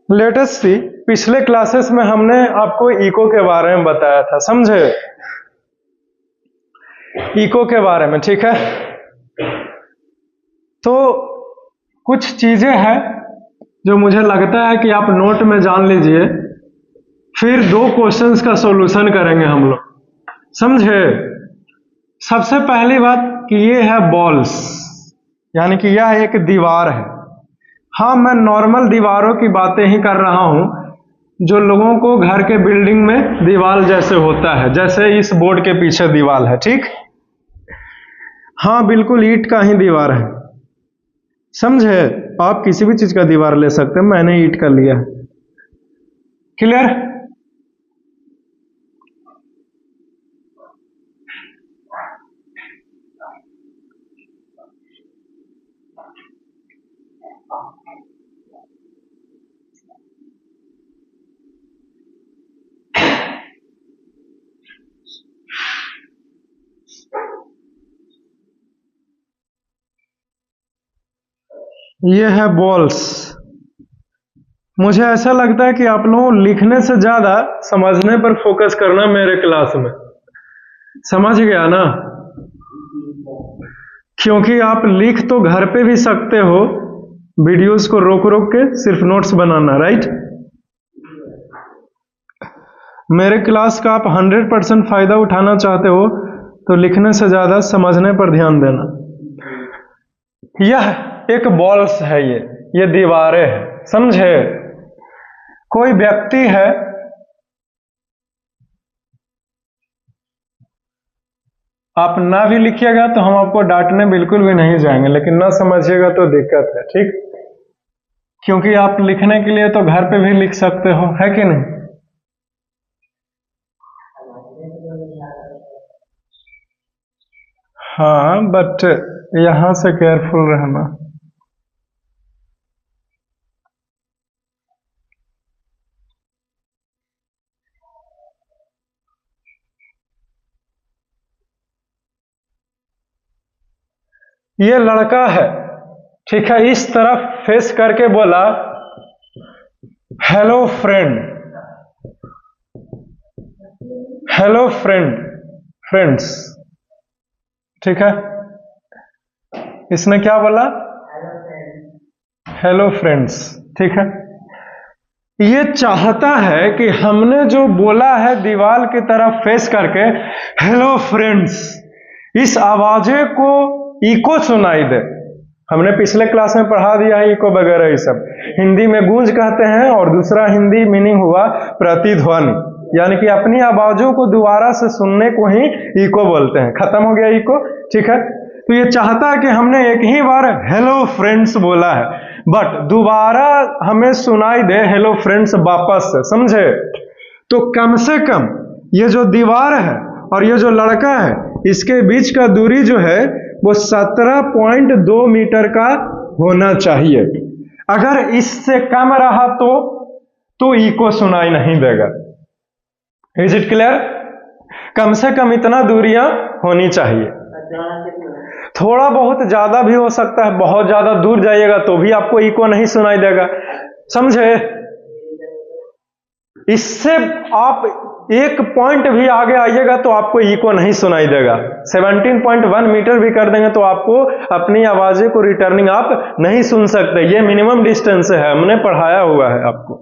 Latest सी पिछले classes में हमने आपको इको के बारे में बताया था, समझे? इको के बारे में, ठीक है। तो कुछ चीजें हैं जो मुझे लगता है कि आप नोट में जान लीजिए, फिर 2 क्वेश्चंस का सॉल्यूशन करेंगे हम लोग, समझे? सबसे पहली बात कि ये है बॉल्स, यानी कि यह एक दीवार है। हाँ, मैं नॉर्मल दीवारों की बातें ही कर रहा हूं जो लोगों को घर के बिल्डिंग में दीवार जैसे होता है, जैसे इस बोर्ड के पीछे दीवार है, ठीक? हाँ, बिल्कुल ईंट का ही दीवार है, समझे? आप किसी भी चीज का दीवार ले सकते हैं, मैंने ईंट का लिया है। क्लियर? ये है बॉल्स। मुझे ऐसा लगता है कि आप लोगों लिखने से ज्यादा समझने पर फोकस करना मेरे क्लास में, समझ गया ना? क्योंकि आप लिख तो घर पे भी सकते हो, वीडियोस को रोक रोक के सिर्फ नोट्स बनाना, राइट? मेरे क्लास का आप 100% फायदा उठाना चाहते हो तो लिखने से ज्यादा समझने पर ध्यान देना। यह एक बॉल्स है, ये दीवारें हैं, समझे? कोई व्यक्ति है, आप ना भी लिखिएगा तो हम आपको डांटने बिल्कुल भी नहीं जाएंगे, लेकिन ना समझिएगा तो दिक्कत है, ठीक? क्योंकि आप लिखने के लिए तो घर पे भी लिख सकते हो, है कि नहीं? हाँ, बट यहां से केयरफुल रहना। ये लड़का है, ठीक है, इस तरफ फेस करके बोला हेलो फ्रेंड, हेलो फ्रेंड्स, ठीक है। इसने क्या बोला? हेलो फ्रेंड्स, ठीक है। ये चाहता है कि हमने जो बोला है दीवार की तरफ फेस करके हेलो फ्रेंड्स, इस आवाजे को इको सुनाई दे। हमने पिछले क्लास में पढ़ा दिया है इको वगैरह, ये सब हिंदी में गूंज कहते हैं, और दूसरा हिंदी मीनिंग हुआ प्रतिध्वनि, यानी कि अपनी आवाजों को दोबारा से सुनने को ही इको बोलते हैं। खत्म हो गया इको, ठीक है। तो ये चाहता है कि हमने एक ही बार हेलो फ्रेंड्स बोला है, बट दोबारा हमें सुनाई दे हेलो फ्रेंड्स वापस से, समझे? तो कम से कम ये जो दीवार है और ये जो लड़का है, इसके बीच का दूरी जो है वो 17.2 मीटर का होना चाहिए। अगर इससे कम रहा तो इको सुनाई नहीं देगा। Is it clear? कम से कम इतना दूरियां होनी चाहिए। थोड़ा बहुत ज्यादा भी हो सकता है, बहुत ज्यादा दूर जाइएगा तो भी आपको इको नहीं सुनाई देगा, समझे? इससे आप 1 पॉइंट भी आगे आइएगा तो आपको इको नहीं सुनाई देगा। 17.1 मीटर भी कर देंगे तो आपको अपनी आवाजें को रिटर्निंग आप नहीं सुन सकते। ये मिनिमम डिस्टेंस है, हमने पढ़ाया हुआ है आपको।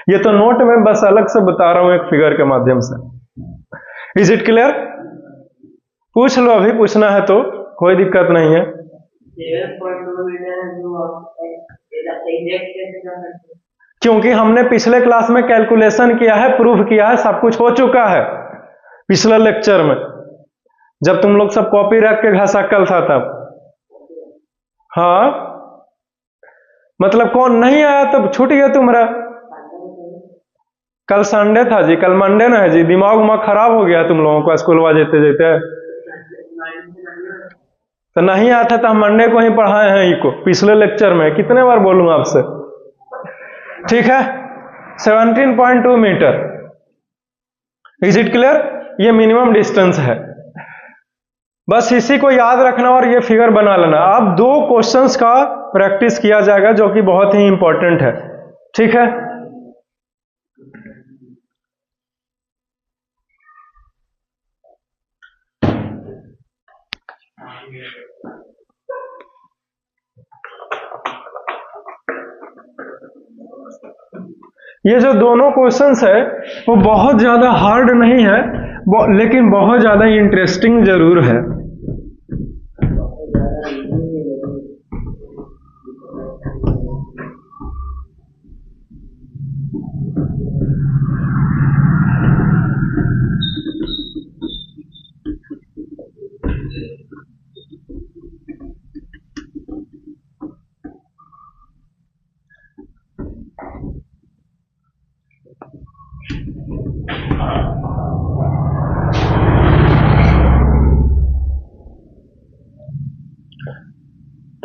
ये तो नोट में बस अलग से बता रहा हूं एक फिगर के माध्यम से। Is it clear? पूछ लो, अभी पूछना है तो कोई दिक्कत नहीं है। क्योंकि हमने पिछले क्लास में कैलकुलेशन किया है, प्रूफ किया है, सब कुछ हो चुका है पिछले लेक्चर में, जब तुम लोग सब कॉपी रख के घसाकल था तब। हाँ, मतलब कौन नहीं आया तब छूट गया तुम्हारा? कल संडे था जी, कल मंडे ना है जी, दिमाग में खराब हो गया तुम लोगों को स्कूल जेते जेते। तो नहीं आया था तो हम मंडे को ही पढ़ाए हैं इको, पिछले लेक्चर में। कितने बार बोलूं आपसे, ठीक है? 17.2 मीटर। Is it clear? ये मिनिमम डिस्टेंस है, बस इसी को याद रखना और ये फिगर बना लेना। अब 2 क्वेश्चंस का प्रैक्टिस किया जाएगा जो कि बहुत ही इंपॉर्टेंट है, ठीक है? ये जो दोनों क्वेश्चंस है वो बहुत ज्यादा हार्ड नहीं है, लेकिन बहुत ज्यादा इंटरेस्टिंग जरूर है।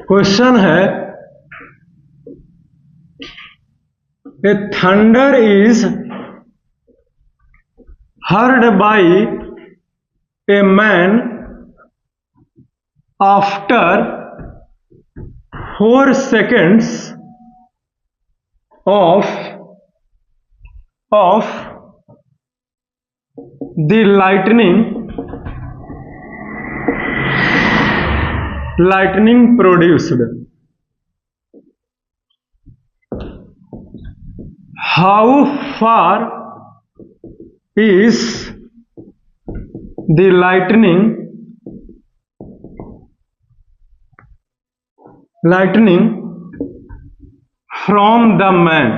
क्वेश्चन है, ए thunder is heard by a man after 4 seconds of the lightning produced. How far is the lightning from the man?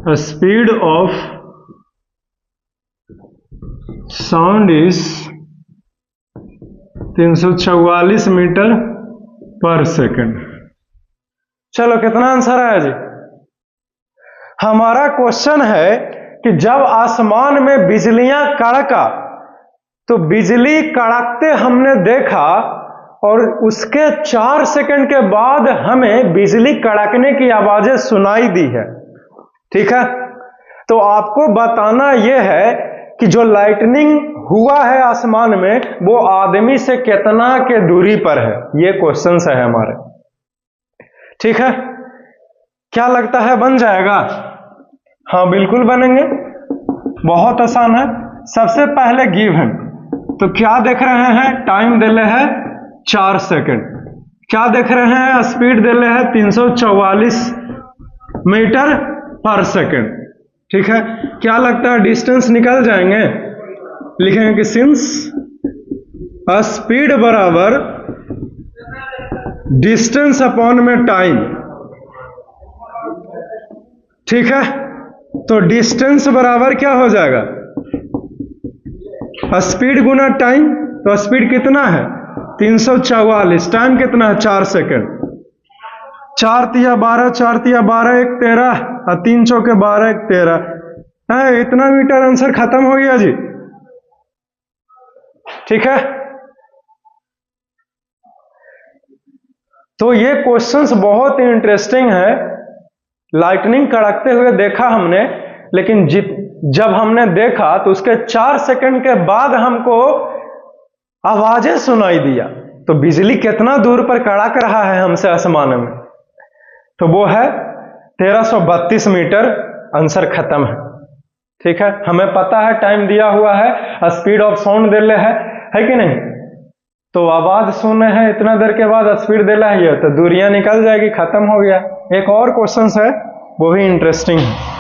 The speed of sound is 344 metre पर सेकंड। चलो कितना आंसर आया जी? हमारा क्वेश्चन है कि जब आसमान में बिजलियां कड़का, तो बिजली कड़कते हमने देखा और उसके 4 सेकंड के बाद हमें बिजली कड़कने की आवाजें सुनाई दी है। ठीक है, तो आपको बताना यह है कि जो लाइटनिंग हुआ है आसमान में वो आदमी से कितना के दूरी पर है। ये क्वेश्चन है हमारे। ठीक है, क्या लगता है बन जाएगा? हाँ बिल्कुल बनेंगे, बहुत आसान है। सबसे पहले गिवन, तो क्या देख रहे हैं? टाइम दे रहे हैं 4 सेकंड। क्या देख रहे हैं? स्पीड दे रहे हैं 344 मीटर पर सेकंड। ठीक है, क्या लगता है डिस्टेंस निकल जाएंगे? लिखेंगे कि सिंस स्पीड बराबर डिस्टेंस अपॉन में टाइम। ठीक है, तो डिस्टेंस बराबर क्या हो जाएगा? स्पीड गुना टाइम। तो स्पीड कितना है? 344। टाइम कितना है? 4 सेकंड। 4 तिया 12, 4 तिया 12, 1 13 और 3 चौके 12, 1 13 है। इतना मीटर आंसर खत्म हो गया जी। ठीक है, तो ये क्वेश्चंस बहुत ही इंटरेस्टिंग है। लाइटनिंग कड़कते हुए देखा हमने, लेकिन जब हमने देखा तो उसके 4 सेकंड के बाद हमको आवाजें सुनाई दिया। तो बिजली कितना दूर पर कड़क रहा है हमसे आसमान में? तो वो है 1332 मीटर। आंसर खत्म है। ठीक है, हमें पता है टाइम दिया हुआ है, स्पीड ऑफ साउंड दे ले है कि नहीं? तो आवाज सुने हैं इतना देर के बाद, स्पीड दे है, तो दूरियां निकल जाएगी, खत्म हो गया। एक और क्वेश्चन है, वो भी इंटरेस्टिंग है।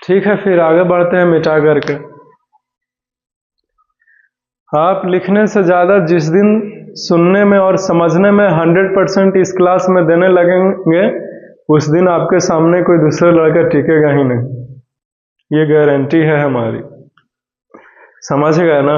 ठीक है, फिर आगे बढ़ते हैं मिटा करके। आप लिखने से ज्यादा जिस दिन सुनने में और समझने में 100% इस क्लास में देने लगेंगे, उस दिन आपके सामने कोई दूसरा लड़का टिकेगा ही नहीं। ये गारंटी है हमारी। समझ गए ना?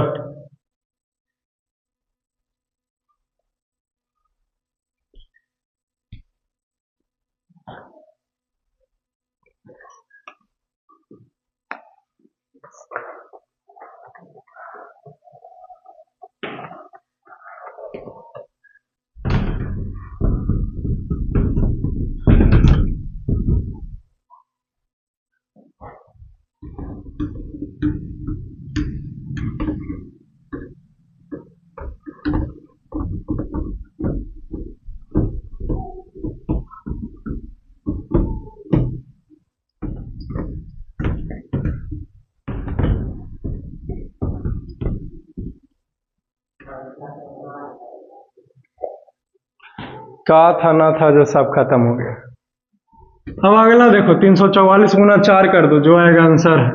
का था ना था जो सब खत्म हो गया। अब अगला देखो 344 गुना 4 कर दो, जो आएगा आंसर है।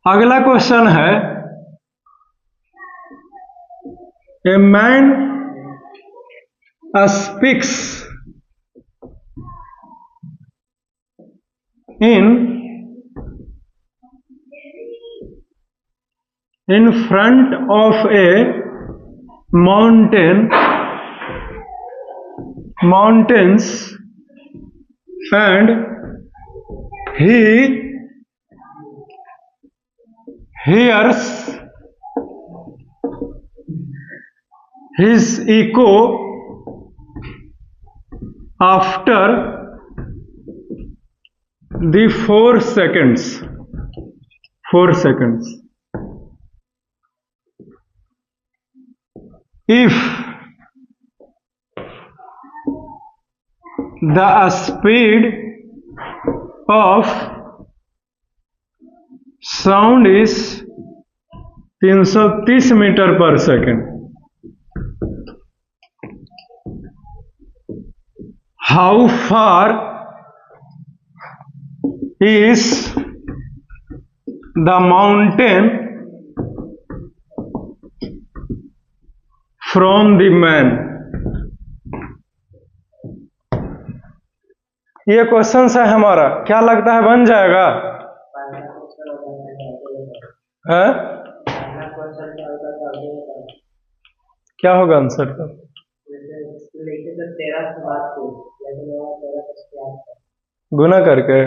अगला क्वेश्चन है, a man speaks in front of a mountains and he hears his echo after the 4 seconds. If the speed of sound is 330 metre पर second, how far is the mountain from the man? ये question है हमारा, क्या लगता है बन जाएगा? है? क्या होगा आंसर का? गुना करके,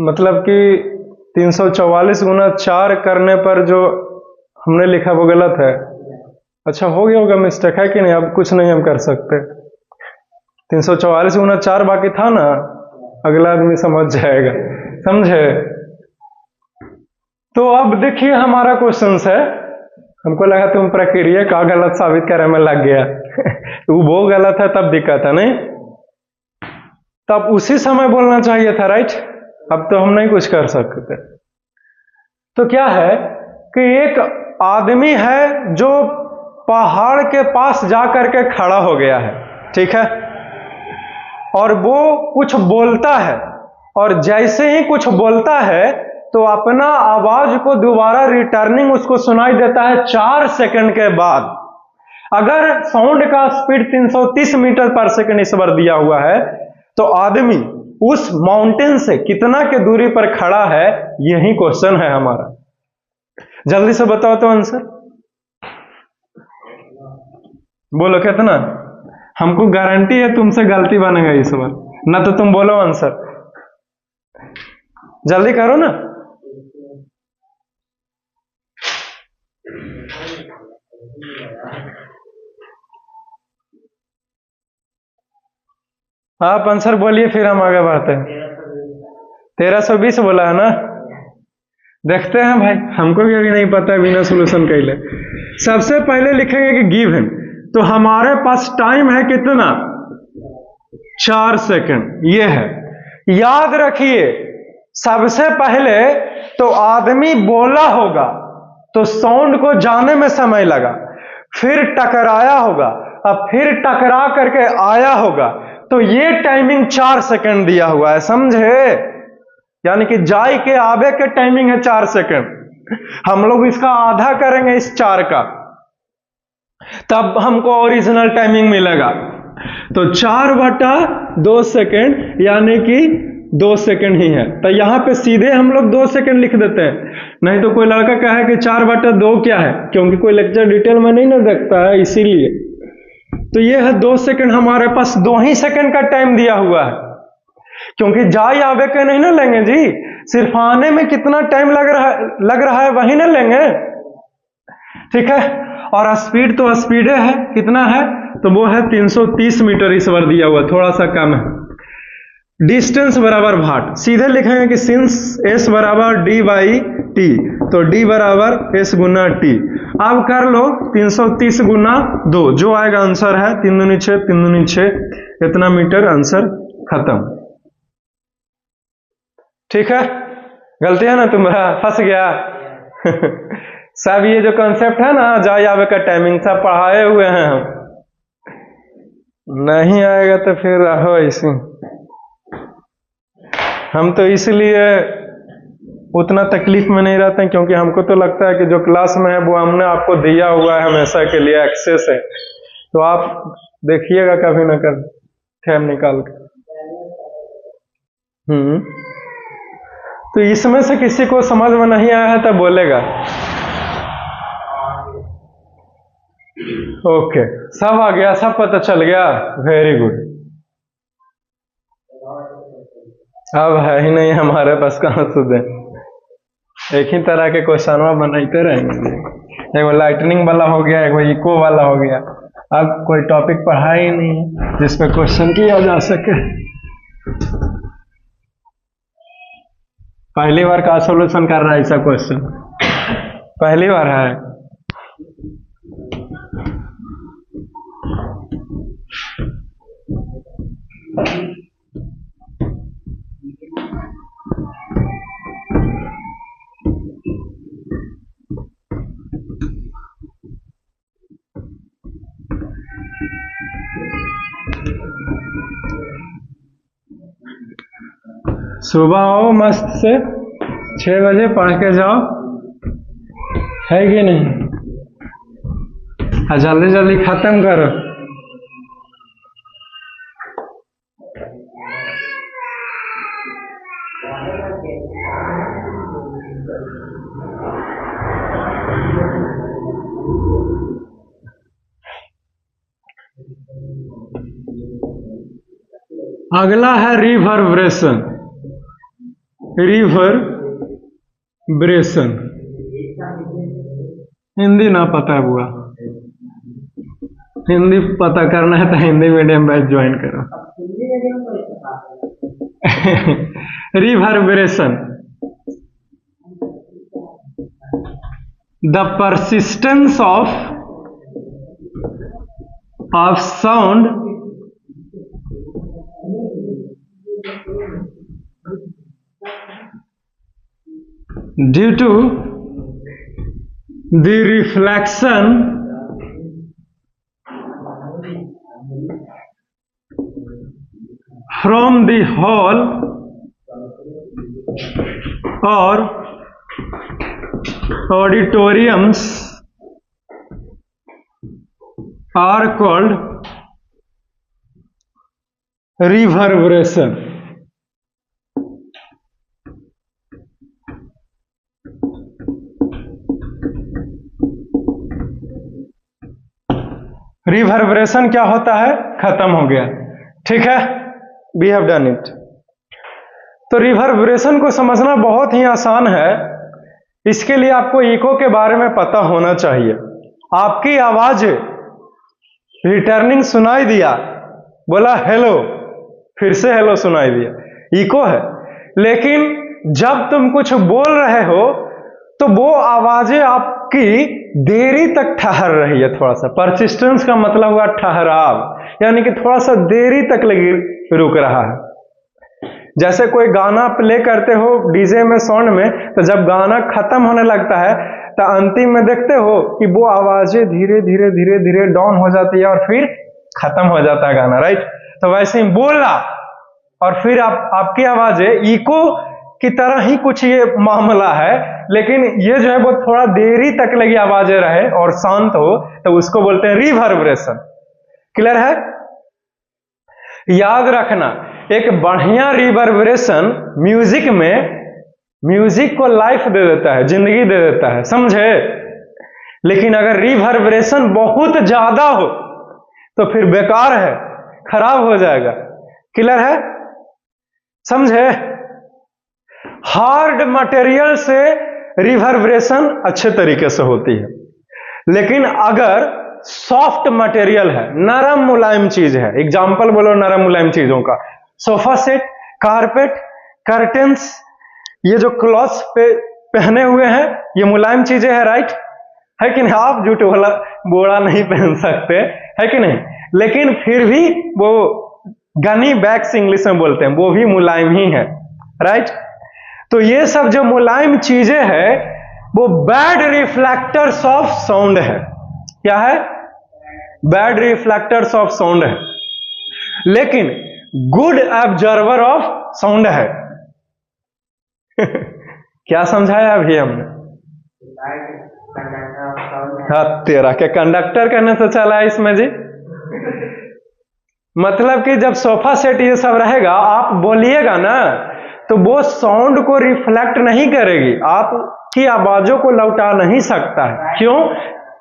मतलब कि 344 गुना 4 करने पर जो हमने लिखा वो गलत है। अच्छा, हो गया होगा, मिस्टेक है कि नहीं? अब कुछ नहीं हम कर सकते। 344 गुना 4 बाकी था ना, अगला आदमी समझ जाएगा, समझे? तो अब देखिए हमारा क्वेश्चन है, हमको लगा तुम प्रक्रिया का गलत साबित करने में लग गया वो गलत है तब दिक्कत है, नहीं? तब उसी समय बोलना चाहिए था, राइट? अब तो हम नहीं कुछ कर सकते। तो क्या है कि एक आदमी है जो पहाड़ के पास जाकर के खड़ा हो गया है, ठीक है? और वो कुछ बोलता है, और जैसे ही कुछ बोलता है तो अपना आवाज को दोबारा रिटर्निंग उसको सुनाई देता है 4 सेकंड के बाद। अगर साउंड का स्पीड 330 मीटर पर सेकंड इस बार दिया हुआ है, तो आदमी उस माउंटेन से कितना के दूरी पर खड़ा है, यही क्वेश्चन है हमारा। जल्दी से बताओ तो आंसर, बोलो कितना? हमको गारंटी है तुमसे गलती बनेगा इस बार, ना तो तुम बोलो आंसर, जल्दी करो ना। आप आंसर बोलिए, फिर हम आगे बढ़ते हैं। 1320 बोला है ना? देखते हैं भाई, हमको भी अभी नहीं पता बिना सोल्यूशन के लिए। सबसे पहले लिखेंगे कि गिवन, तो हमारे पास टाइम है कितना? 4 सेकंड, ये है। याद रखिए, सबसे पहले तो आदमी बोला होगा तो साउंड को जाने में समय लगा, फिर टकराया होगा, अब फिर टकरा करके आया होगा, तो ये टाइमिंग 4 सेकंड दिया हुआ है, समझे? यानी कि जाए के आवे के टाइमिंग है 4 सेकंड। हम लोग इसका आधा करेंगे इस 4 का, तब हमको ओरिजिनल टाइमिंग मिलेगा। तो 4/2 सेकंड यानी कि 2 सेकंड ही है, तो यहां पे सीधे हम लोग 2 सेकंड लिख देते हैं। नहीं तो कोई लड़का कहे कि 4/2 क्या है, क्योंकि कोई लेक्चर डिटेल में नहीं ना देखता है, इसीलिए। तो ये है 2 सेकंड, हमारे पास 2 ही सेकंड का टाइम दिया हुआ है, क्योंकि जाए आवे के नहीं ना लेंगे जी, सिर्फ आने में कितना टाइम लग रहा है वही ना लेंगे, ठीक है? और स्पीड तो स्पीड है, कितना है? तो वो है 330 मीटर इस बार दिया हुआ, थोड़ा सा कम है। डिस्टेंस बराबर भाट, सीधे लिखेंगे कि सिंस s बराबर d/t, तो d बराबर s गुना t। अब कर लो 330 गुना 2, जो आएगा आंसर है 3 दूनी 6, 3 दूनी 6, इतना मीटर, आंसर खत्म। ठीक है? गलती है ना तुम्हारा, फंस गया सब ये जो कंसेप्ट है ना जाए आवे का टाइमिंग सब पढ़ाए हुए हैं हम, नहीं आएगा तो फिर रहो ऐसे। हम तो इसलिए उतना तकलीफ में नहीं रहते हैं क्योंकि हमको तो लगता है कि जो क्लास में है वो हमने आपको दिया हुआ है, हमेशा के लिए एक्सेस है, तो आप देखिएगा कभी ना कभी टाइम निकाल के। तो इसमें से किसी को समझ में नहीं आया है तो बोलेगा। ओके, सब आ गया, सब पता चल गया, वेरी गुड। अब है ही नहीं हमारे पास कहाँ से दें, एक ही तरह के क्वेश्चन बनाते रहेंगे, एगो लाइटनिंग वाला हो गया, एगो इको वाला हो गया। अब कोई टॉपिक पढ़ा ही नहीं जिस पे क्वेश्चन किया जा सके। पहली बार का सॉल्यूशन कर रहा है ऐसा क्वेश्चन, पहली बार है। सुबह आओ मस्त से 6 बजे पढ़ के जाओ, है कि नहीं, और जल्दी जल्दी खत्म करो। अगला है रिवर्बरेशन। रिवर्बरेशन हिंदी ना पता हुआ, हिंदी पता करना है तो हिंदी मीडियम बैच ज्वाइन करो। Reverberation, the persistence of sound due to the reflection from the hall or auditoriums are called reverberation. Reverberation क्या होता है, खत्म हो गया, ठीक है, वी हैव डन इट। तो रिवर्बरेशन को समझना बहुत ही आसान है। इसके लिए आपको इको के बारे में पता होना चाहिए। आपकी आवाज रिटर्निंग सुनाई दिया, बोला हेलो, फिर से हेलो सुनाई दिया, इको है। लेकिन जब तुम कुछ बोल रहे हो तो वो आवाजें आपकी देरी तक ठहर रही है। थोड़ा सा परसिस्टेंस का मतलब हुआ ठहराव, यानी कि थोड़ा सा देरी तक लगी रुक रहा है। जैसे कोई गाना प्ले करते हो डीजे में साउंड में, तो जब गाना खत्म होने लगता है तो अंतिम में देखते हो कि वो आवाजें धीरे धीरे धीरे धीरे डाउन हो जाती है और फिर खत्म हो जाता है गाना, राइट। तो वैसे ही बोला और फिर आपकी आवाजें इको की तरह ही कुछ ये मामला है, लेकिन ये जो है वो थोड़ा देरी तक लगी आवाजें रहे और शांत हो, तो उसको बोलते हैं रिवर्बरेशन। क्लियर है? याद रखना, एक बढ़िया रिवर्बरेशन म्यूजिक में म्यूजिक को लाइफ दे देता है, जिंदगी दे देता है, समझे। लेकिन अगर रिवर्बरेशन बहुत ज्यादा हो तो फिर बेकार है, खराब हो जाएगा। क्लियर है? समझे। हार्ड मटेरियल से रिवर्बरेशन अच्छे तरीके से होती है, लेकिन अगर सॉफ्ट मटेरियल है, नरम मुलायम चीज है, एग्जाम्पल बोलो नरम मुलायम चीजों का, सोफा सेट, कारपेट, कर्टेन्स, ये जो क्लॉथ्स पे पहने हुए हैं ये मुलायम चीजें हैं, राइट है कि नहीं। आप जूट वाला बोरा नहीं पहन सकते, है कि नहीं, लेकिन फिर भी वो गनी बैग्स इंग्लिश में बोलते हैं, वो भी मुलायम ही है, राइट। तो ये सब जो मुलायम चीजें हैं वो बैड रिफ्लेक्टर्स ऑफ साउंड है। क्या है? बैड रिफ्लेक्टर्स ऑफ साउंड है, लेकिन गुड ऑब्जर्वर ऑफ साउंड है। क्या समझाया अभी हमने? हाँ, तेरा के कंडक्टर कहने से चला है इसमें जी। मतलब कि जब सोफा सेट ये सब रहेगा, आप बोलिएगा ना तो वो साउंड को रिफ्लेक्ट नहीं करेगी, आपकी आवाजों को लौटा नहीं सकता है। क्यों?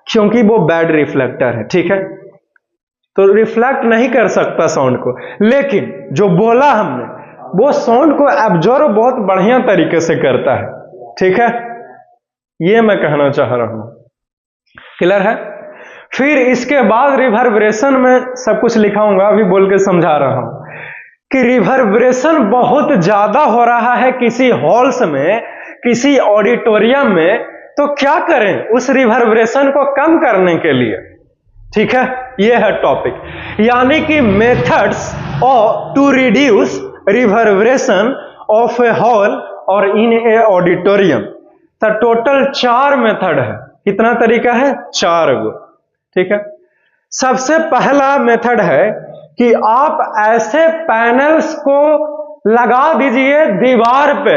क्योंकि वो बैड रिफ्लेक्टर है। ठीक है, तो रिफ्लेक्ट नहीं कर सकता साउंड को। लेकिन जो बोला हमने वो साउंड को एब्जॉर्ब बहुत बढ़िया तरीके से करता है। ठीक है, ये मैं कहना चाह रहा हूं। क्लियर है? फिर इसके बाद रिवर्बरेशन में सब कुछ लिखाऊंगा, अभी बोल के समझा रहा हूं कि रिवर्बरेशन बहुत ज्यादा हो रहा है किसी हॉल्स में, किसी ऑडिटोरियम में, तो क्या करें उस रिवर्बरेशन को कम करने के लिए। ठीक है, ये है टॉपिक, यानी कि methods to reduce reverberation of a hall और इन ए ऑडिटोरियम। तो टोटल 4 मेथड है। कितना तरीका है? 4 गो। ठीक है, सबसे पहला मेथड है कि आप ऐसे पैनल्स को लगा दीजिए दीवार पे,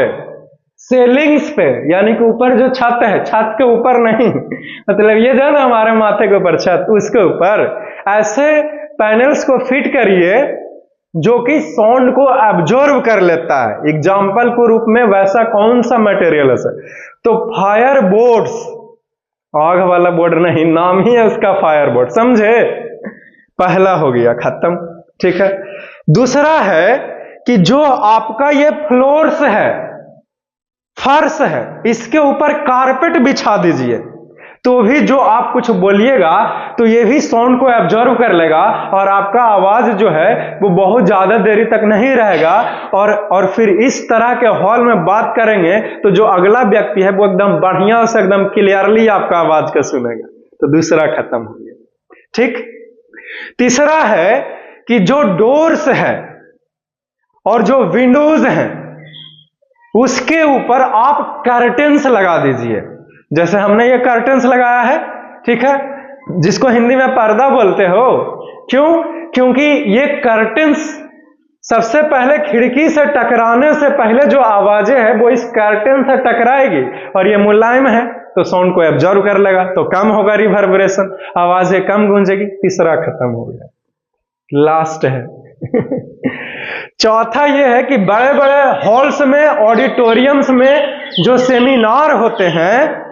सेलिंग्स पे, यानी कि ऊपर जो छत है, छत के ऊपर नहीं, मतलब ये जो ना हमारे माथे के ऊपर छत, उसके ऊपर ऐसे पैनल्स को फिट करिए जो कि साउंड को एब्जॉर्ब कर लेता है। एग्जाम्पल के रूप में वैसा कौन सा मटेरियल है सर? तो फायर बोर्ड्स, आग वाला बोर्ड नहीं, नाम ही है उसका फायर बोर्ड, समझे? पहला हो गया, खत्म। ठीक है, दूसरा है कि जो आपका ये फ्लोर्स है, फर्श है, इसके ऊपर कारपेट बिछा दीजिए, तो भी जो आप कुछ बोलिएगा तो ये भी साउंड को एब्जॉर्ब कर लेगा और आपका आवाज जो है वो बहुत ज्यादा देरी तक नहीं रहेगा। और फिर इस तरह के हॉल में बात करेंगे तो जो अगला व्यक्ति है वो एकदम बढ़िया से, एकदम क्लियरली आपका आवाज का सुनेगा। तो दूसरा खत्म हो गया। ठीक, तीसरा है कि जो डोर्स है और जो विंडोज हैं उसके ऊपर आप कर्टेन्स लगा दीजिए, जैसे हमने ये कर्टेन्स लगाया है। ठीक है, जिसको हिंदी में पर्दा बोलते हो। क्यों? क्योंकि ये कर्टेन्स सबसे पहले खिड़की से टकराने से पहले जो आवाजें हैं वो इस कर्टेन से टकराएगी और ये मुलायम है तो साउंड को एब्जॉर्ब कर लेगा, तो कम होगा रिवर्बरेशन, आवाजें कम गूंजेगी। तीसरा खत्म हो गया। लास्ट है चौथा यह है कि बड़े बड़े हॉल्स में, ऑडिटोरियम्स में जो सेमिनार होते हैं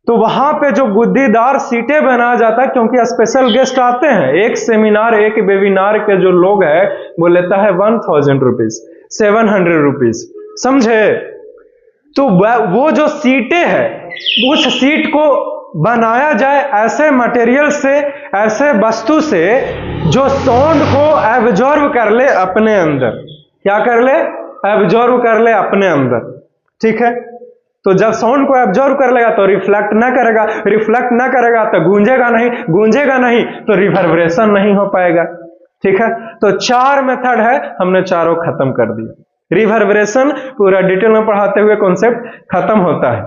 तो वहां पे जो गुद्दीदार सीटें बनाया जाता है, क्योंकि स्पेशल गेस्ट आते हैं। एक सेमिनार, एक वेबिनार के जो लोग हैं वो लेता है 1000 रुपीज, 700 रुपीज, समझे? तो वो जो सीटें हैं उस सीट को बनाया जाए ऐसे मटेरियल से, ऐसे वस्तु से जो साउंड को एब्जॉर्ब कर ले अपने अंदर। क्या कर ले? एब्जॉर्ब कर ले अपने अंदर। ठीक है, तो जब साउंड को एब्जॉर्ब कर लेगा तो रिफ्लेक्ट ना करेगा, रिफ्लेक्ट ना करेगा तो गूंजेगा नहीं, गूंजेगा नहीं तो रिवर्बरेशन नहीं हो पाएगा। ठीक है, तो 4 मेथड है, हमने चारों खत्म कर दिया। रिवर्बरेशन पूरा डिटेल में पढ़ाते हुए कॉन्सेप्ट खत्म होता है।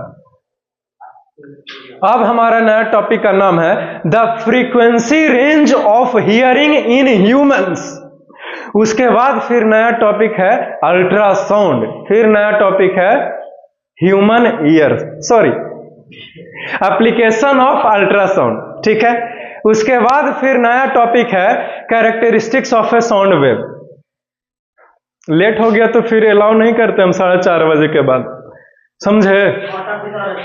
अब हमारा नया टॉपिक का नाम है the frequency range of hearing in humans. उसके बाद फिर नया टॉपिक है अल्ट्रासाउंड, फिर नया टॉपिक है human ear, sorry, application of ultrasound. ठीक है, उसके बाद फिर नया टॉपिक है characteristics of a sound wave. Late हो गया तो फिर अलाउ नहीं करते हम 4:30 बजे के बाद, समझे?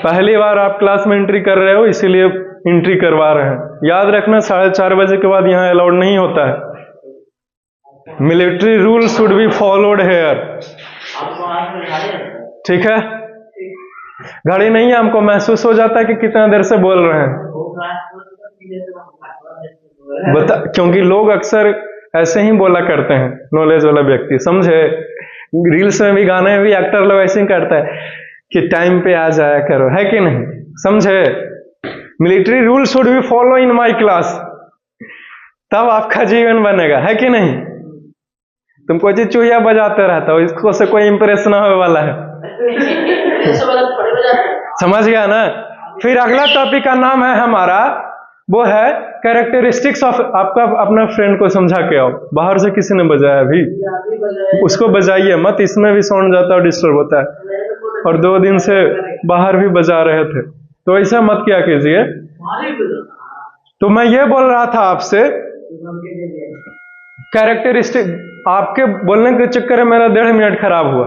पहली बार आप क्लास में एंट्री कर रहे हो इसीलिए एंट्री करवा रहे हैं। याद रखना 4:30 बजे के बाद यहां अलाउड नहीं होता है। Military rule should be followed here. ठीक है, घड़ी नहीं है, हमको महसूस हो जाता है कि कितना देर से बोल रहे हैं। बता, क्योंकि लोग अक्सर ऐसे ही बोला करते हैं, नॉलेज वाला व्यक्ति, समझे? रील्स में भी, गाने में भी एक्टर लोग ऐसे ही करता है कि टाइम पे आ जाया करो, है कि नहीं? समझे? Military rule should B follow in my class, तब आपका जीवन बनेगा, है कि नहीं? तुम कोई चीज चूहिया बजाते रहता हो, इसको से कोई इंप्रेस ना होने वाला है। समझ गया ना। फिर अगला टॉपिक का नाम है हमारा, वो है कैरेक्टरिस्टिक्स ऑफ, आपका अपना फ्रेंड को समझा के आओ। बाहर से किसी ने बजाया अभी, उसको बजाइए मत, इसमें भी साउंड जाता है, डिस्टर्ब होता है। और 2 दिन से बाहर भी बजा रहे थे, तो ऐसा मत किया कीजिए। तो मैं ये बोल रहा था आपसे, कैरेक्टरिस्टिक, आपके बोलने के चक्कर में मेरा 1.5 मिनट खराब हुआ,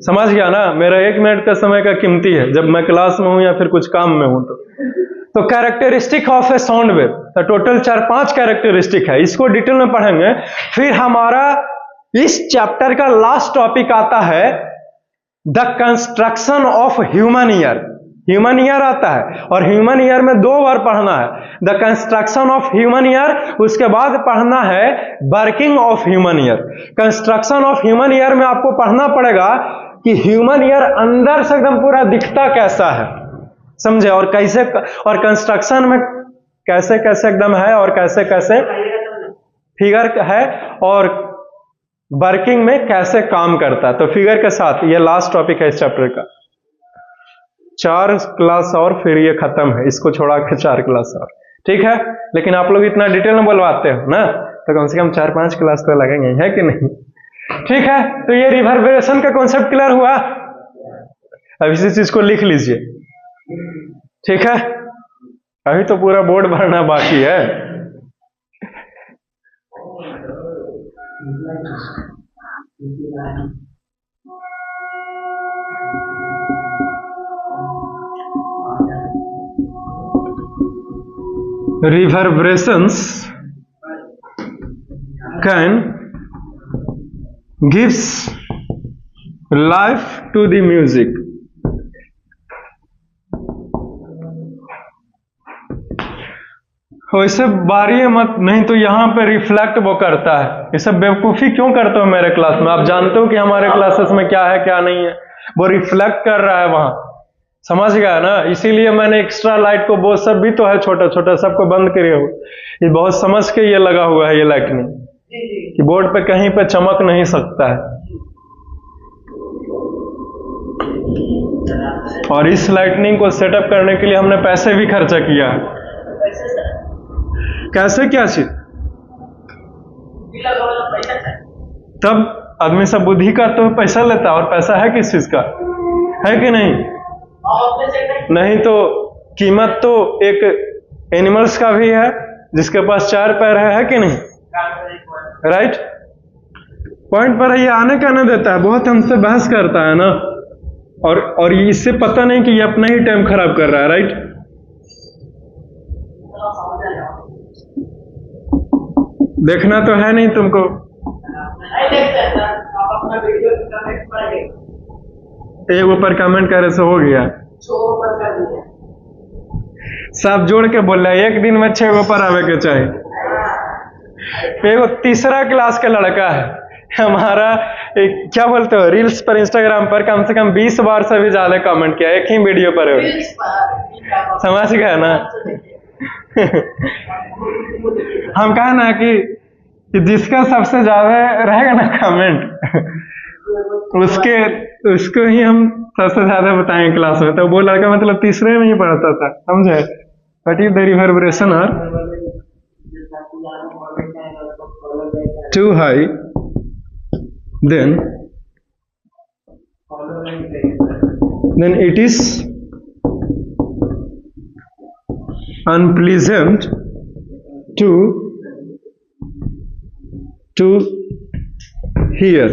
समझ गया ना। मेरा 1 मिनट का समय का कीमती है, जब मैं क्लास में हूं या फिर कुछ काम में हूं। तो characteristic of a sound wave, तो टोटल 4-5 कैरेक्टरिस्टिक है, इसको डिटेल में पढ़ेंगे। फिर हमारा इस चैप्टर का लास्ट टॉपिक आता है the construction of human ear. Human ear आता है, और ह्यूमन ईयर में 2 बार पढ़ना है, the construction of human ear, उसके बाद पढ़ना है working of human ear. Construction of human ear में आपको पढ़ना पड़ेगा कि ह्यूमन ईयर अंदर से एकदम पूरा दिखता कैसा है, समझे, और कैसे, और कंस्ट्रक्शन में कैसे कैसे एकदम है, और कैसे कैसे फिगर है, और वर्किंग में कैसे काम करता है। तो फिगर के साथ ये लास्ट टॉपिक है इस चैप्टर का। 4 क्लास और फिर ये खत्म है, इसको छोड़ा के 4 क्लास और, ठीक है। लेकिन आप लोग इतना डिटेल में बोलवाते हो ना, तो कम से कम 4-5 क्लास तो लगेंगे, है कि नहीं? ठीक है, तो ये रिवर्बरेशन का कॉन्सेप्ट क्लियर हुआ। अब इसी चीज को लिख लीजिए, ठीक है। अभी तो पूरा बोर्ड भरना बाकी है। Reverberations can gives life to the music. वैसे बारी मत, नहीं तो यहाँ पे रिफ्लेक्ट वो करता है। ये सब बेवकूफ़ी क्यों करते हो मेरे क्लास में? आप जानते हो कि हमारे क्लासेस में क्या है क्या नहीं है, वो रिफ्लेक्ट कर रहा है वहां, समझ गया ना। इसीलिए मैंने एक्स्ट्रा लाइट को, वो सब भी तो है छोटा छोटा, सबको बंद करे हो। ये बहुत समझ के ये लगा हुआ है, ये लाइटनिंग कि बोर्ड पे कहीं पे चमक नहीं सकता है। और इस लाइटनिंग को सेटअप करने के लिए हमने पैसे भी खर्चा किया है। कैसे क्या चीज? तब आदमी सब बुद्धि का तो पैसा लेता, और पैसा है किस चीज का, है कि नहीं? नहीं तो कीमत तो एक एनिमल्स का भी है जिसके पास 4 पैर है कि नहीं? राइट, पॉइंट पर ये आने का नहीं देता है, बहुत हमसे बहस करता है ना, और इससे पता नहीं कि ये अपना ही टाइम खराब कर रहा है। राइट, देखना तो है नहीं तुमको, एक ऊपर कमेंट करे से हो गया, सब जोड़ के बोल रहा है, एक दिन में 6 ऊपर आवे के चाहिए। एक 3रा क्लास का लड़का है हमारा, क्या बोलते हो, रील्स पर, इंस्टाग्राम पर कम से कम 20 बार से भी ज्यादा कमेंट किया एक ही वीडियो पर, समझ गया ना। हम कहा ना कि जिसका सबसे ज्यादा रहेगा ना कमेंट, उसको ही हम सबसे ज्यादा बताएंगे क्लास में। तो वो लड़का मतलब 3रे में ही पढ़ता था, समझे। But if the reverberation are too high, then it is unpleasant to hear.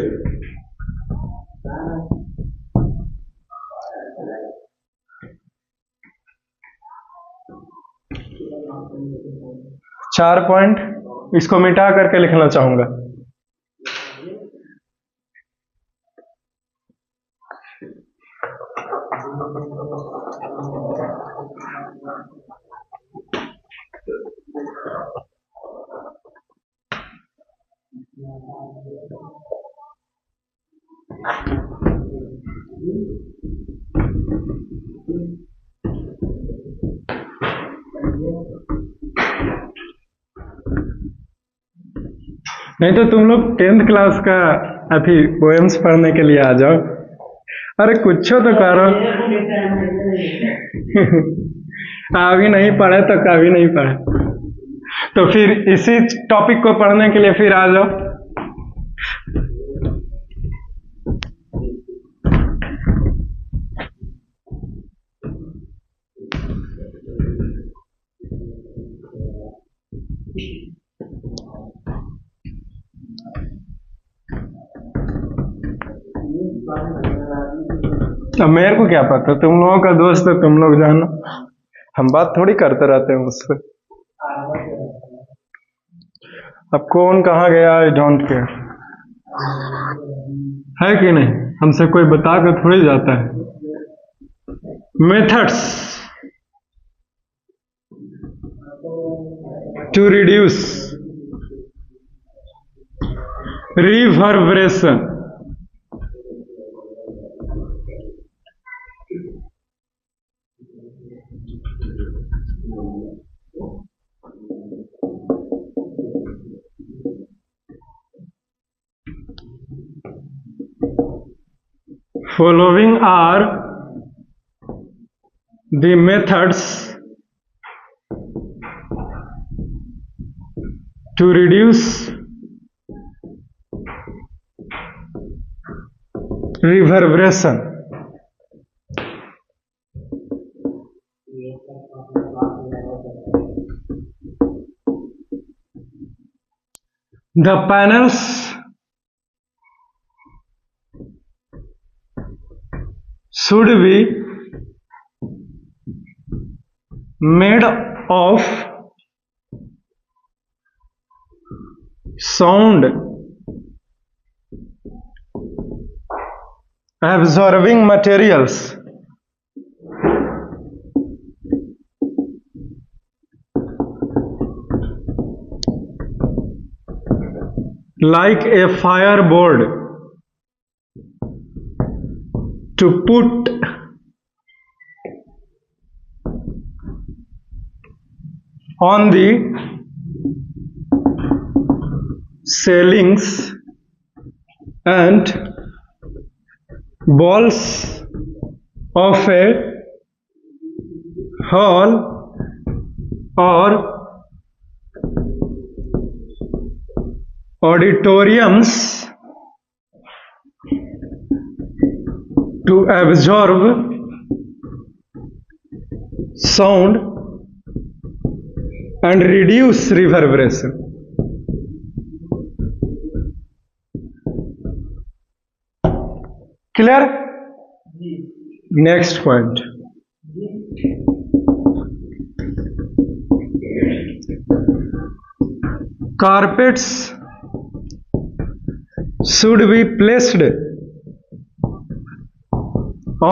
चार पॉइंट इसको मिटा करके लिखना चाहूंगा। नहीं तो तुम लोग 10th क्लास का अभी पोएम्स पढ़ने के लिए आ जाओ। अरे कुछ तो करो। अभी नहीं पढ़े तो कभी नहीं पढ़े। तो फिर इसी टॉपिक को पढ़ने के लिए फिर आ जाओ। अब मेरे को क्या पता, तुम लोगों का दोस्त है, तुम लोग जानो, हम बात थोड़ी करते रहते हैं उससे। अब कौन कहाँ गया, आई डोंट केयर, है कि नहीं? हमसे कोई बता के थोड़ी जाता है। Methods to reduce reverberation. Following are the methods to reduce reverberation. The panels should be made of sound absorbing materials like a fireboard to put on the ceilings and walls of a hall or auditoriums to absorb sound and reduce reverberation. Clear? Next point. Carpets should be placed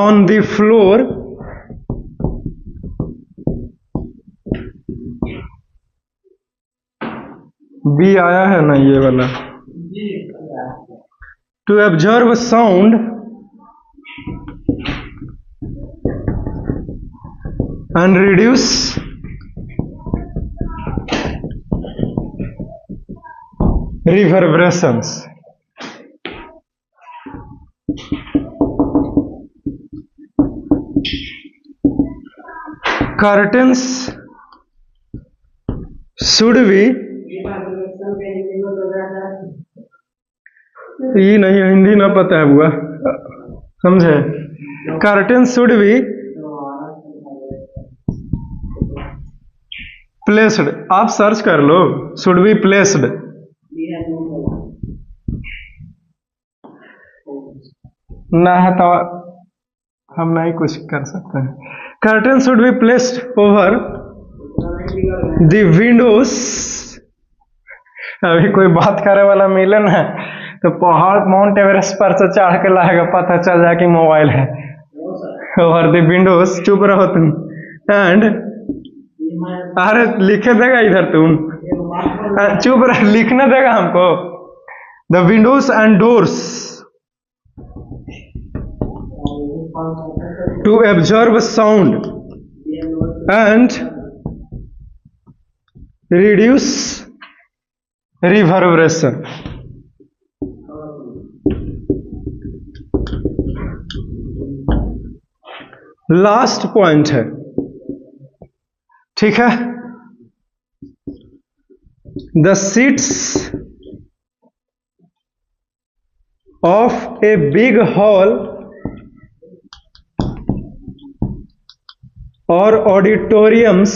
on the floor भी आया है ना ये वाला, to absorb sound and reduce reverberations. Curtains should be, ये नहीं, हिंदी ना पता है बुआ, समझे? Curtains should be placed, आप सर्च कर लो, should be placed, ना है तो हम नहीं कुछ कर सकते हैं। Curtains should be placed over the windows। अभी कोई बात करे वाला मिले ना तो पहाड़ माउंट एवरेस्ट पर से चढ़ के लाएगा, पता चल जाए कि मोबाइल है। ओवर द विंडोज, चुप रहो तुम। एंड अरे लिखे देगा इधर तुम, चुप रह, लिखने देगा हमको। The windows and doors to absorb sound and reduce reverberation. Last point है, ठीक है। The seats of a big hall और auditoriums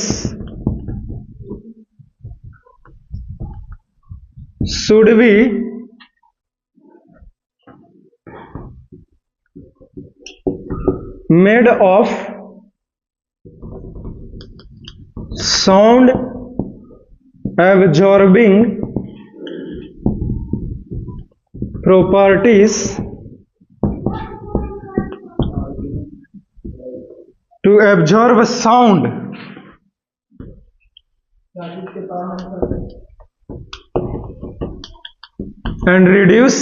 should be made of sound absorbing properties to absorb sound and reduce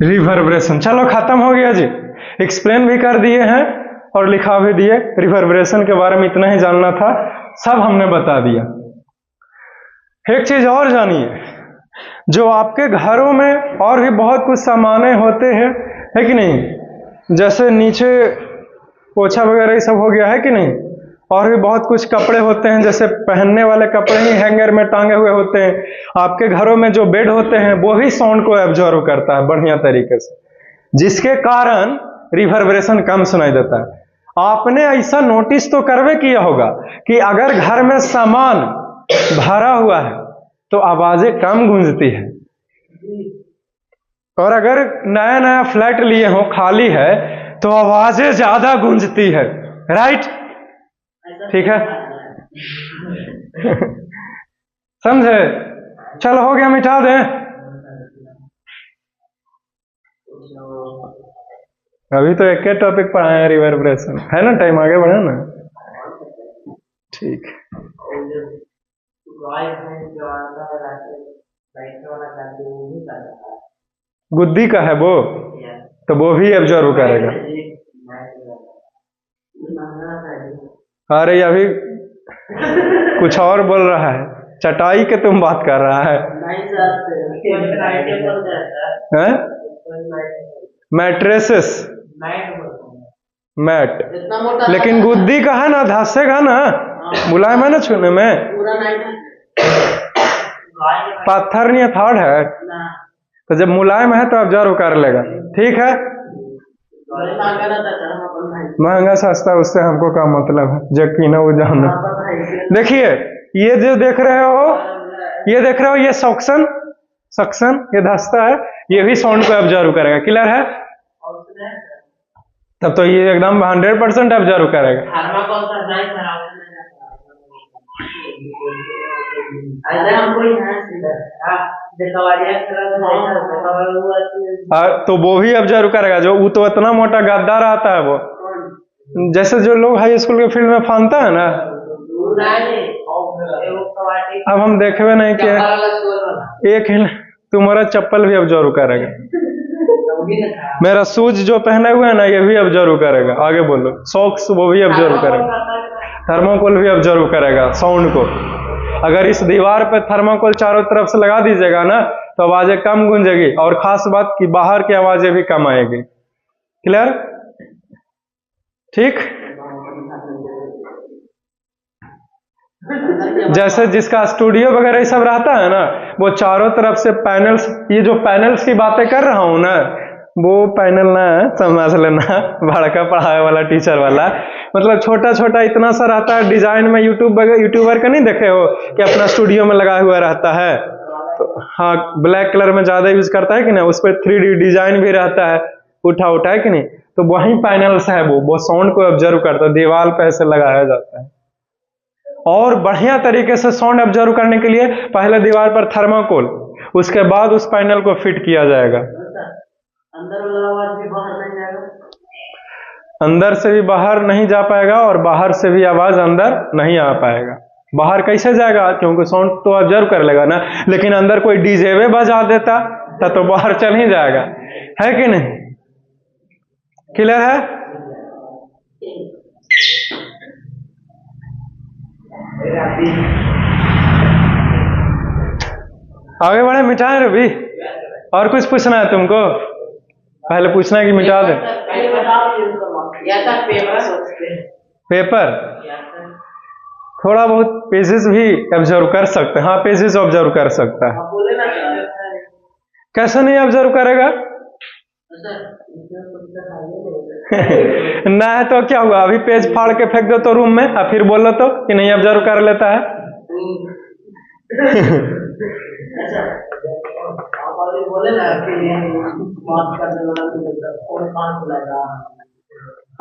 reverberation. चलो खत्म हो गया जी, explain भी कर दिए हैं और लिखा भी दिए। रिवर्बरेशन के बारे में इतना ही जानना था, सब हमने बता दिया। एक चीज और जानिए, जो आपके घरों में और भी बहुत कुछ सामानें होते हैं, है कि नहीं, जैसे नीचे पोछा वगैरह ये सब हो गया, है कि नहीं, और भी बहुत कुछ कपड़े होते हैं, जैसे पहनने वाले कपड़े ही हैंगर में टांगे हुए होते हैं। आपके घरों में जो बेड होते हैं वो भी साउंड को एब्जॉर्व करता है बढ़िया तरीके से, जिसके कारण रिवर्बरेशन कम सुनाई देता है। आपने ऐसा नोटिस तो करवे किया होगा कि अगर घर में सामान भरा हुआ है तो आवाजें कम गूंजती है, और अगर नया नया फ्लैट लिए हो, खाली है, तो आवाजें ज्यादा गूंजती है, राइट? ठीक है, समझे? चलो हो गया, मिटा दें। अभी तो एक ही टॉपिक पढ़ाए हैं, रिवर्बरेशन है ना, टाइम आगे बढ़ा ना, ठीक। गुद्दी का है वो, तो वो भी एब्जॉर्व करेगा। अरे अभी कुछ और बोल रहा है, चटाई के तुम बात कर रहा है, मैट्रेसेस, मैट, लेकिन गुद्दी का है ना, धंसेगा ना, मुलायम है ना छूने में, पत्थर नहीं थर्ड है, तो जब मुलायम है तो ऑब्जर्व कर लेगा, ठीक है। महंगा सस्ता उससे हमको क्या मतलब है, यकीन वो जानो। देखिए ये जो देख रहे हो, ये देख रहे हो, ये सक्शन, सक्शन, ये धंसता है, ये भी साउंड को ऑब्जर्व करेगा, क्लियर है? तब तो ये एकदम 100% ऑब्जर्व करेगा। तो वो भी ऑब्जर्व करेगा, जो वो तो इतना मोटा गद्दा रहता है वो, जैसे जो लोग हाई स्कूल के फील्ड में फानता है ना, अब हम देखे नहीं कि एक ही तुम्हारा चप्पल भी ऑब्जर्व करेगा, मेरा शूज जो पहने हुए है ना ये भी ऑब्जर्व करेगा। आगे बोलो, सॉक्स वो भी ऑब्जर्व करेगा, थर्मोकोल भी ऑब्जर्व करेगा साउंड को। अगर इस दीवार पे थर्मोकोल चारों तरफ से लगा दीजिएगा ना तो आवाजें कम गूंजेगी, और खास बात की बाहर की आवाजें भी कम आएगी, क्लियर? ठीक। जैसे जिसका स्टूडियो वगैरह ये सब रहता है ना, वो चारों तरफ से पैनल्स, ये जो पैनल्स की बातें कर रहा हूं ना, वो पैनल ना समझ लेना, बड़का पढ़ाए वाला टीचर वाला, मतलब छोटा छोटा इतना सा रहता है डिजाइन में। यूट्यूबर का नहीं देखे हो कि अपना स्टूडियो में लगा हुआ रहता है, तो हाँ ब्लैक कलर में ज्यादा यूज करता है कि नहीं, उस पर 3D डिजाइन भी रहता है, उठा उठा है कि नहीं, तो वही पैनल्स है, वो साउंड को ऑब्जर्व करता है, दीवार पे ऐसे लगाया जाता है। और बढ़िया तरीके से साउंड ऑब्जर्व करने के लिए पहले दीवार पर थर्माकोल, उसके बाद उस पैनल को फिट किया जाएगा। अंदर से भी बाहर नहीं जा पाएगा और बाहर से भी आवाज अंदर नहीं आ पाएगा। बाहर कैसे जाएगा, क्योंकि साउंड तो ऑब्जर्व कर लेगा ना, लेकिन अंदर कोई डीजे बजा देता तो बाहर चल ही जाएगा, है कि नहीं? क्लियर है? आगे बढ़े, मिठाई रवि, और कुछ पूछना है तुमको? पहले पूछना है कि मिटा दे। पेपर थोड़ा बहुत पेजेस भी ऑब्जर्व कर सकते हैं। हाँ, पेजेस ऑब्जर्व कर सकता है। कैसे नहीं ऑब्जर्व करेगा? ना है तो क्या हुआ, अभी पेज फाड़ के फेंक दो तो रूम में, और फिर बोलो तो कि नहीं ऑब्जर्व कर लेता है।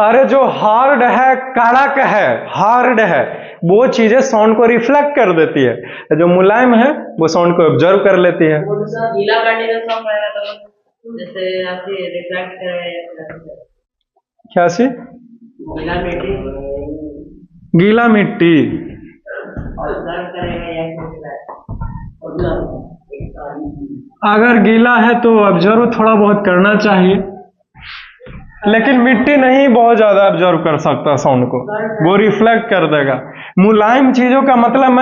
अरे जो हार्ड है, कड़क है, हार्ड है, वो चीजें साउंड को रिफ्लेक्ट कर देती है। जो मुलायम है वो साउंड को ऑब्जर्व कर लेती है। क्या सी? गीला मिट्टी अगर गीला है तो ऑब्जर्व थोड़ा बहुत करना चाहिए, लेकिन मिट्टी नहीं बहुत ज्यादा ऑब्जर्व कर सकता साउंड को, वो रिफ्लेक्ट कर देगा। मुलायम चीजों का मतलब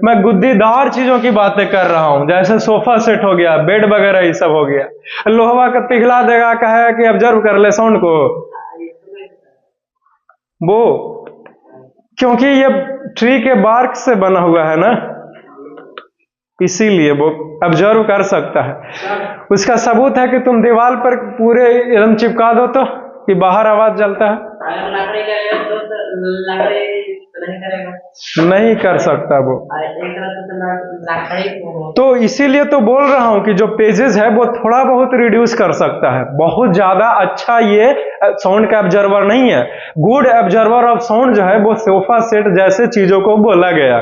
मैं गुद्दीदार चीजों की बातें कर रहा हूं, जैसे सोफा सेट हो गया, बेड वगैरह ये सब हो गया। लोहा का पिघला देगा, कहे कि ऑब्जर्व कर ले साउंड को, वो क्योंकि ये ट्री के बार्क से बना हुआ है ना, इसीलिए वो ऑब्जर्व कर सकता है। उसका सबूत है कि तुम दीवार पर पूरे एकदम चिपका दो तो कि बाहर आवाज जलता है। नहीं कर सकता वो। तो इसीलिए तो बोल रहा हूं कि जो पेजेस है वो थोड़ा बहुत रिड्यूस कर सकता है, बहुत ज्यादा अच्छा ये साउंड का ऑब्जर्वर नहीं है। गुड ऑब्जर्वर ऑफ साउंड जो है वो सोफा सेट जैसे चीजों को बोला गया।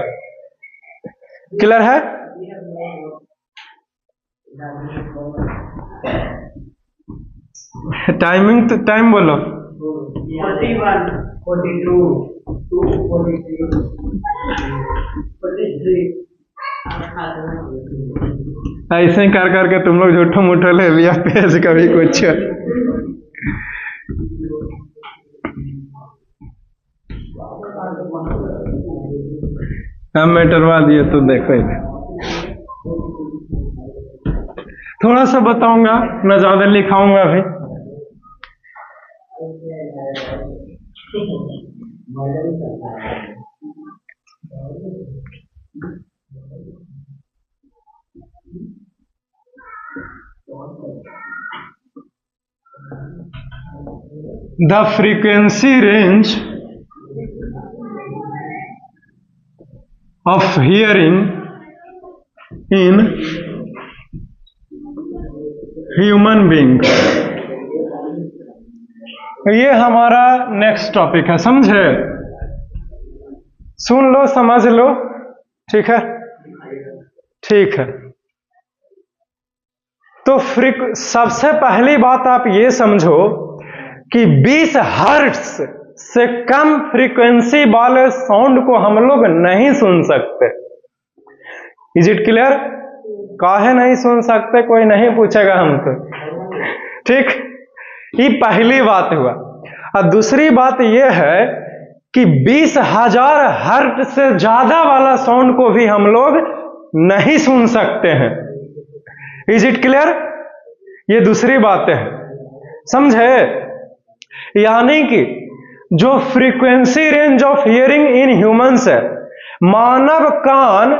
क्लियर है? टाइमिंग तो टाइम बोलो। 41, 42, 43, 43। ऐसे ही कर करके तुम लोग झूठो मूठो ले लिया पेज कभी कुछ। हम मेटरवा दिए तो देखो थोड़ा सा बताऊंगा, न ज्यादा लिखाऊंगा भी। The frequency range of hearing in human being, ये हमारा नेक्स्ट टॉपिक है, समझे? सुन लो, समझ लो, ठीक है? ठीक है। तो सबसे पहली बात आप ये समझो कि 20 हर्ट्ज से कम फ्रीक्वेंसी वाले साउंड को हम लोग नहीं सुन सकते। Is it clear? काहे नहीं सुन सकते कोई नहीं पूछेगा हमको, ठीक? ये पहली बात हुआ। और दूसरी बात यह है कि 20,000 हर्ट्ज से ज्यादा वाला साउंड को भी हम लोग नहीं सुन सकते हैं। Is it clear? ये दूसरी बात है, समझे? यानी कि जो frequency range of hearing in humans है, मानव कान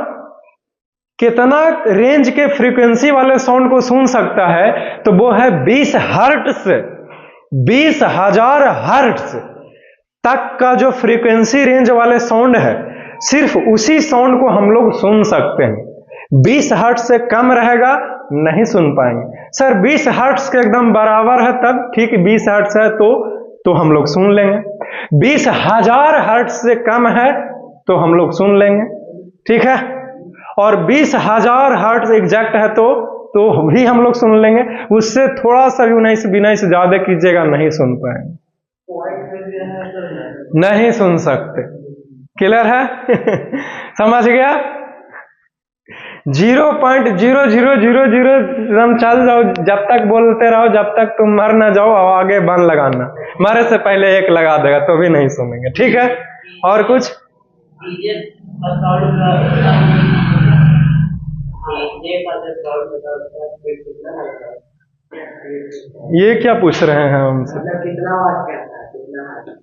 कितना रेंज के फ्रीक्वेंसी वाले साउंड को सुन सकता है, तो वो है 20 हर्ट्ज से 20,000 हर्ट्ज तक का जो फ्रीक्वेंसी रेंज वाले साउंड है, सिर्फ उसी साउंड को हम लोग सुन सकते हैं। 20 हर्ट्ज से कम रहेगा नहीं सुन पाएंगे। सर 20 हर्ट्ज के एकदम बराबर है तब ठीक, 20 हर्ट्ज है तो हम लोग सुन लेंगे। 20,000 हर्ट्ज से कम है तो हम लोग सुन लेंगे, ठीक है? और 20,000 हर्ट्ज एग्जैक्ट है तो भी हम लोग सुन लेंगे। उससे थोड़ा सा भी 19 से ज्यादा कीजिएगा नहीं सुन पाएंगे, नहीं सुन सकते। क्लियर है? समझ गया? 0.0000 हम चल जाओ, जब तक बोलते रहो जब तक तुम मर ना जाओ, और आगे बन लगाना, मरे से पहले 1 लगा देगा तो भी नहीं सुनेंगे, ठीक है? और कुछ? ये क्या पूछ रहे हैं हमसे? कितना वाट करता है, कितना?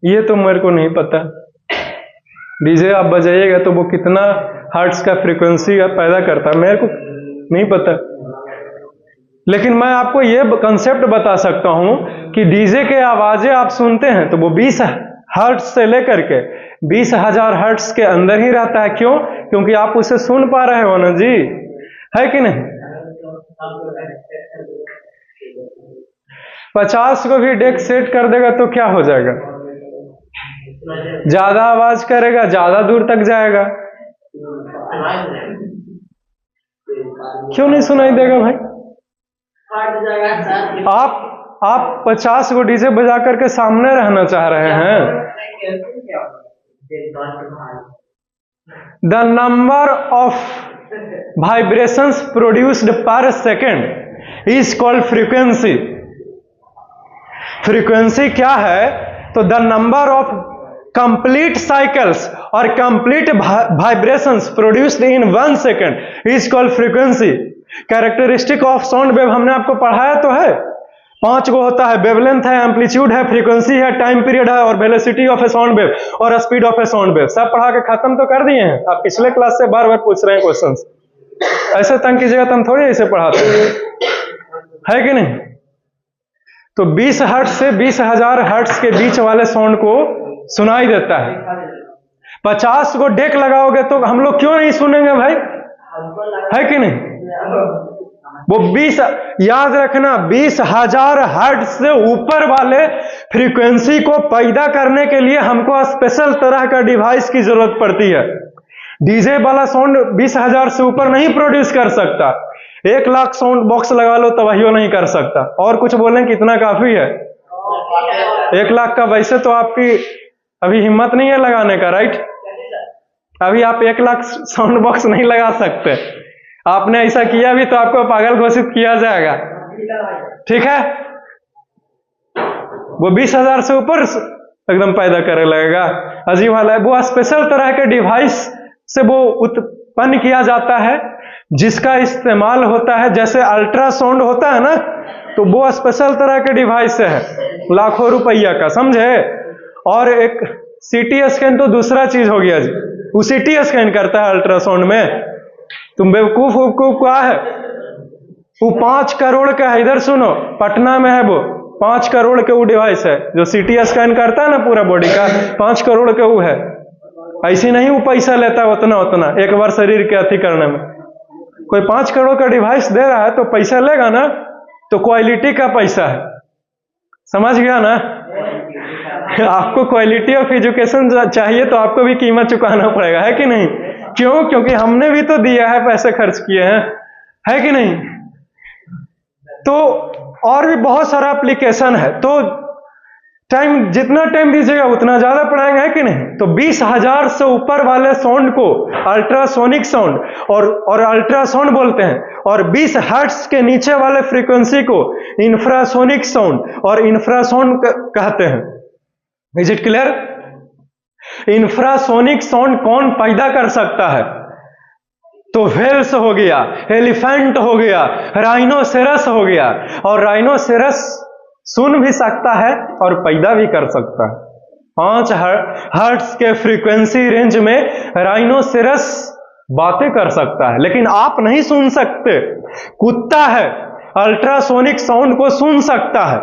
ये तो मेरे को नहीं पता। डीजे आप बजाइएगा तो वो कितना हर्ट्ज का फ्रीक्वेंसी पैदा करता है, मेरे को नहीं पता। लेकिन मैं आपको ये कंसेप्ट बता सकता हूं कि डीजे के आवाजें आप सुनते हैं तो वो 20 हर्ट्ज से लेकर के 20,000 हर्ट्ज के अंदर ही रहता है। क्यों? क्योंकि आप उसे सुन पा रहे हो ना जी, है कि नहीं? 50 को भी डेक सेट कर देगा तो क्या हो जाएगा? ज्यादा आवाज करेगा, ज्यादा दूर तक जाएगा। क्यों नहीं सुनाई देगा भाई? आप 50 को डीजे बजा करके सामने रहना चाह रहे हैं। The number of vibrations produced per second is called frequency. Frequency क्या है? तो the number of complete cycles और complete vibrations produced in 1 second is called frequency. Characteristic of sound wave हमने आपको पढ़ाया तो है, 5 गो होता है। वेवलेंथ है, एम्पलीट्यूड है, फ्रीक्वेंसी है, टाइम पीरियड है और velocity of a sound wave और speed of a sound wave. सब पढ़ा के खत्म तो कर दिए हैं। आप पिछले क्लास से बार बार पूछ रहे हैं क्वेश्चंस। ऐसे तंग कीजिएगा तो हम थोड़ी ऐसे पढ़ाते हैं, है कि नहीं? तो 20 हर्ट्ज से 20,000 हर्ट्ज के बीच वाले साउंड को सुनाई देता है। 50 को डेक लगाओगे तो हम लोग क्यों नहीं सुनेंगे भाई, है कि नहीं? वो 20, याद रखना, 20,000 हर्ट्ज से ऊपर वाले फ्रीक्वेंसी को पैदा करने के लिए हमको स्पेशल तरह का डिवाइस की जरूरत पड़ती है। डीजे वाला साउंड 20,000 से ऊपर नहीं प्रोड्यूस कर सकता। 1 लाख साउंड बॉक्स लगा लो तो वही नहीं कर सकता। और कुछ बोलें कितना काफी है? 1 लाख का वैसे तो आपकी अभी हिम्मत नहीं है लगाने का, राइट? अभी आप 1 लाख साउंड बॉक्स नहीं लगा सकते। आपने ऐसा किया भी तो आपको पागल घोषित किया जाएगा, ठीक है? वो 20,000 से ऊपर एकदम पैदा करने लगेगा, अजीब वाला है। वो स्पेशल तरह के डिवाइस से वो उत्पन्न किया जाता है जिसका इस्तेमाल होता है, जैसे अल्ट्रासाउंड होता है ना, तो वो स्पेशल तरह के डिवाइस है, लाखों रुपया का, समझे? और एक सीटी स्कैन तो दूसरा चीज हो गया जी। वो सीटी स्कैन करता है अल्ट्रासाउंड में। तुम बेवकूफ क्या है? वो 5 करोड़ का है, इधर सुनो, पटना में है वो 5 करोड़ के वो डिवाइस है जो सीटी स्कैन करता है ना पूरा बॉडी का, 5 करोड़ के वो है। ऐसे नहीं वो पैसा लेता है उतना एक बार शरीर के अति करने में। कोई 5 करोड़ का डिवाइस दे रहा है तो पैसा लेगा ना, तो क्वालिटी का पैसा है, समझ गया ना? आपको क्वालिटी ऑफ एजुकेशन चाहिए तो आपको भी कीमत चुकाना पड़ेगा, है कि नहीं? क्यों? क्योंकि हमने भी तो दिया है, पैसे खर्च किए हैं, है कि नहीं? तो और भी बहुत सारा एप्लीकेशन है, तो जितना टाइम दीजिएगा उतना ज्यादा पढ़ाएंगे, है कि नहीं? तो 20,000 से ऊपर वाले साउंड को अल्ट्रासोनिक साउंड और अल्ट्रासाउंड बोलते हैं, और 20 हर्ट्ज के नीचे वाले फ्रीक्वेंसी को इंफ्रासोनिक साउंड और इंफ्रासाउंड कहते हैं। Is it clear? Infrasonic sound कौन पैदा कर सकता है? तो व्हेल्स हो गया, एलिफेंट हो गया, राइनोसेरस हो गया। और राइनोसेरस सुन भी सकता है और पैदा भी कर सकता है। 5 हर्ट्ज के फ्रीक्वेंसी रेंज में राइनोसेरस बातें कर सकता है, लेकिन आप नहीं सुन सकते। कुत्ता है, अल्ट्रासोनिक साउंड को सुन सकता है।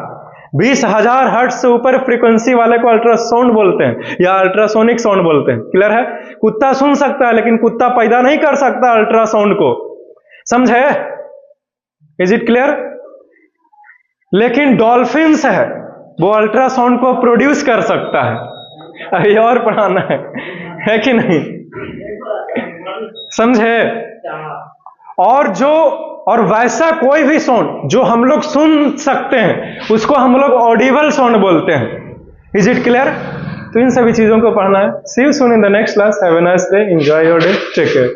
20,000 हर्ट्ज से ऊपर फ्रीक्वेंसी वाले को अल्ट्रासाउंड बोलते हैं या अल्ट्रासोनिक साउंड बोलते हैं। क्लियर है? कुत्ता सुन सकता है लेकिन कुत्ता पैदा नहीं कर सकता अल्ट्रासाउंड को, समझे? Is it clear? लेकिन डॉल्फिन्स है, वो अल्ट्रासाउंड को प्रोड्यूस कर सकता है। अभी और पढ़ाना है कि नहीं? समझे? और वैसा कोई भी साउंड जो हम लोग सुन सकते हैं उसको हम लोग ऑडिबल साउंड बोलते हैं। Is it clear? तो इन सभी चीजों को पढ़ना है। See you soon in the next class. Have a nice day, enjoy your day, take care.